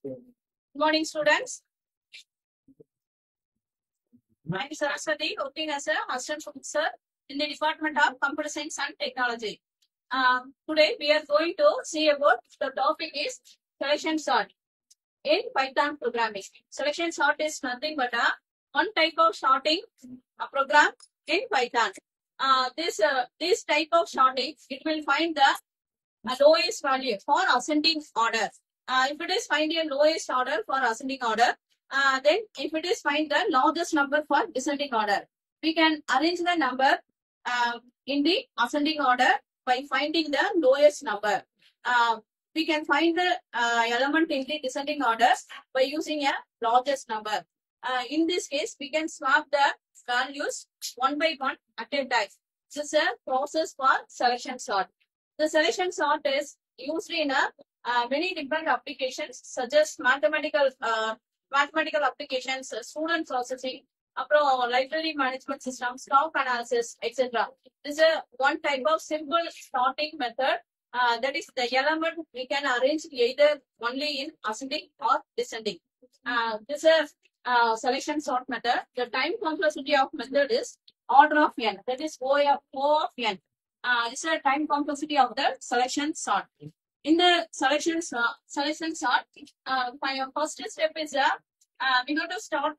Good morning, students. I am Saraswati, working as an assistant professor in the Department of Computer Science and Technology. Today, we are going to see about the topic is selection sort in Python programming. Selection sort is nothing but one type of sorting program in Python. This type of sorting, it will find the lowest value for ascending order. If it is find a lowest order for ascending order, then if it is find the largest number for descending order, we can arrange the number in the ascending order by finding the lowest number. We can find the element in the descending order by using a largest number. In this case, we can swap the values one by one at a time. This is a process for selection sort. The selection sort is used in many different applications such as mathematical applications, student processing, library management system, stock analysis, etc. This is one type of simple sorting method. That is the element we can arrange either only in ascending or descending. This is selection sort method. The time complexity of method is order of n. That is O of n. This is the time complexity of the selection sort. In the selection sort, my first step is we have to sort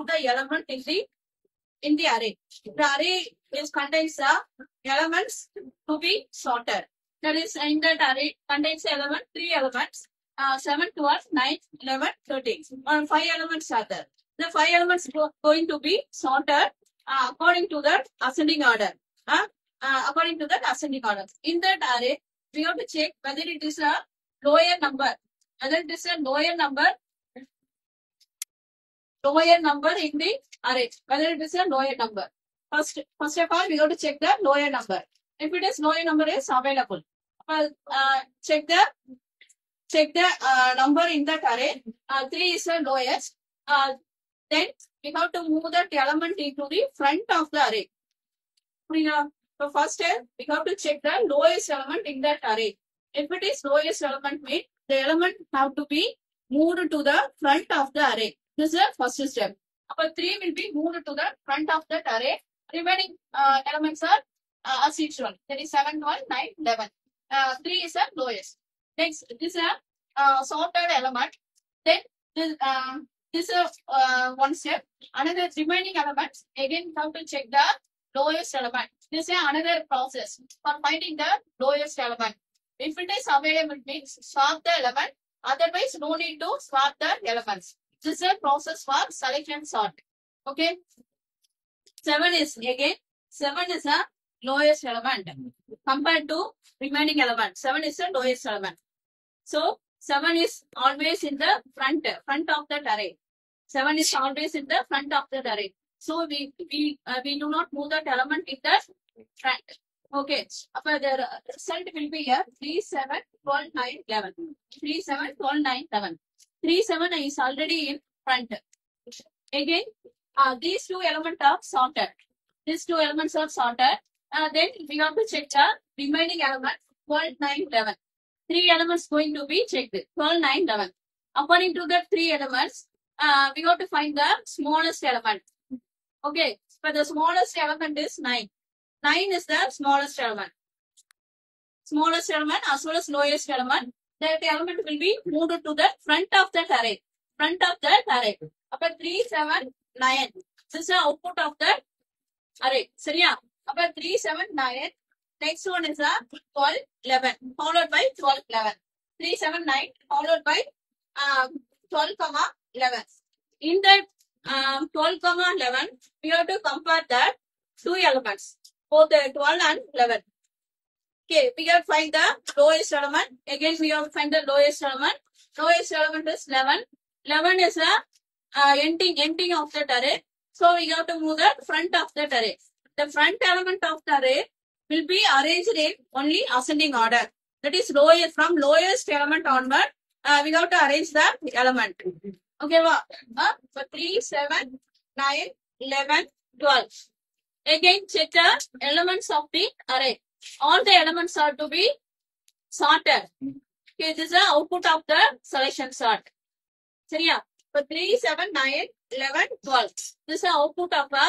the element in the array. The array contains elements to be sorted. That is, in that array contains three elements, 7, 12, 9, 11, 13. 5 elements are there. The 5 elements going to be sorted according to the ascending order. According to that ascending order. In that array, we have to check whether it is a lower number. Whether it is a lower number in the array. Whether it is a lower number. First of all, we have to check the lower number. If it is lower number is available. Check the number in that array. 3 is the lowest. Then we have to move that element into the front of the array. So first, we have to check the lowest element in that array. If it is lowest element, means the element have to be moved to the front of the array. This is the first step. 3 will be moved to the front of that array. Remaining elements are as usual. That is 7, 12, 9, 11. 3 is the lowest. Next, this is a sorted element. Then this is one step. Another remaining elements, again we have to check the lowest element. This is another process for finding the lowest element. If it is available, means swap the element. Otherwise, no need to swap the elements. This is a process for selection sort. Okay. 7 is a lowest element compared to remaining element. 7 is the lowest element. So 7 is always in the front of that array. 7 is always in the front of that array. So we do not move that element in the front. Okay. The result will be here 3, 7, 12, 9, 11. 3, 7, 12, 9, 11. 3, 7 is already in front. Again, these two elements are sorted. These two elements are sorted. Then we have to check the remaining element 12, 9, 11. 3 elements going to be checked. 12, 9, 11. According to the 3 elements, we have to find the smallest element. Okay, but the smallest element is 9. 9 is the smallest element. Smallest element as well as lowest element. That element will be moved to the front of that array. Front of that array. 3, 7, 9. This is the output of that array. Seriya? 3, 7, 9. Next one is 12, 11. Followed by 12, 11. 3, 7, 9. Followed by 12, 11. In that 12, 11, we have to compare that two elements, both the 12 and 11. Okay, we have to find the lowest element. Again, we have to find the lowest element. Lowest element is 11. 11 is the ending of that array. So we have to move the front of that array. The front element of the array will be arranged in only ascending order. That is from lowest element onward. We have to arrange the element. Okay, so 3, 7, 9, 11, 12. Again, check the elements of the array. All the elements are to be sorted. Okay, this is the output of the selection sort. சரியா? இப்போ 3, 7, 9, 11, 12. This is the output of a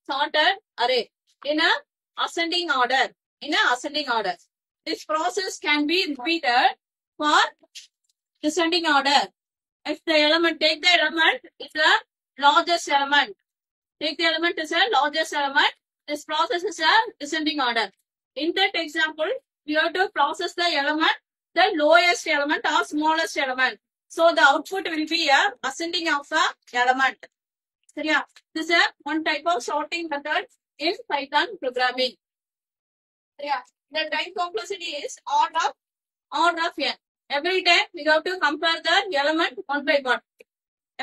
sorted array in a ascending order. In a ascending order. This process can be repeated for descending order. If the element, take the element is the largest element. Take the element is a largest element. This process is a descending order. In that example, we have to process the element, the lowest element or smallest element. So the output will be a ascending of the element. சரியா? This is one type of sorting method in Python programming. சரியா? The time complexity is order of n. Every time we have to compare the element one by one.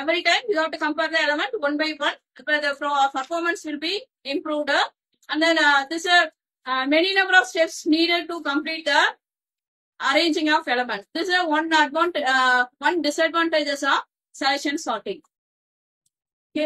Every time you have to compare the element one by one, where the performance will be improved. And then this many number of steps needed to complete the arranging of elements. This is one disadvantages of selection sorting.